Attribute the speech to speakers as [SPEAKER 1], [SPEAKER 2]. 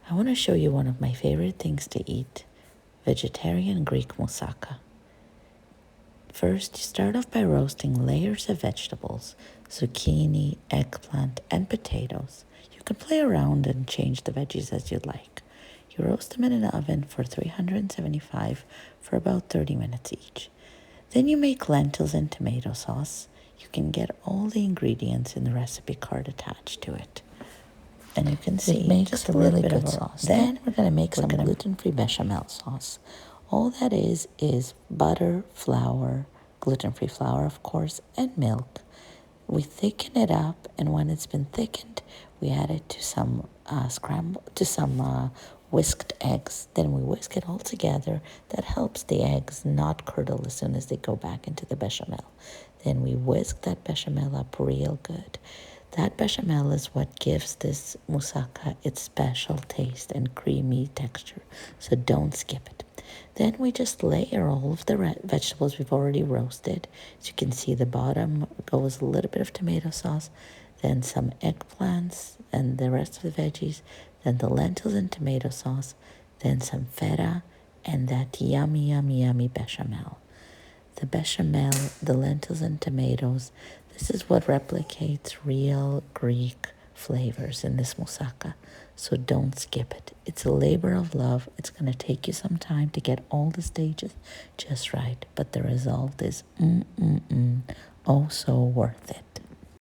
[SPEAKER 1] I want to show you one of my favorite things to eat, vegetarian Greek moussaka. First, you start off by roasting layers of vegetables, zucchini, eggplant, and potatoes. You can play around and change the veggies as you'd like. You roast them in an oven for 375 for about 30 minutes each. Then you make lentils and tomato sauce. You can get all the ingredients in the recipe card attached to it. And you can see it makes just a a little really bit good of sauce. Then we're going to make some gluten-free bechamel sauce. All that is butter, flour, gluten-free flour, of course, and milk. We thicken it up, and when it's been thickened, we add it to some whisked eggs. Then we whisk it all together. That helps the eggs not curdle as soon as they go back into the bechamel. Then we whisk that bechamel up real good. That bechamel is what gives this moussaka its special taste and creamy texture, so don't skip it. Then we just layer all of the vegetables we've already roasted. As you can see, the bottom goes a little bit of tomato sauce, then some eggplants and the rest of the veggies, then the lentils and tomato sauce, then some feta, and that yummy, yummy, yummy bechamel. The bechamel, the lentils and tomatoes, this is what replicates real Greek flavors in this moussaka. So don't skip it. It's a labor of love. It's going to take you some time to get all the stages just right, but the result is oh so worth it.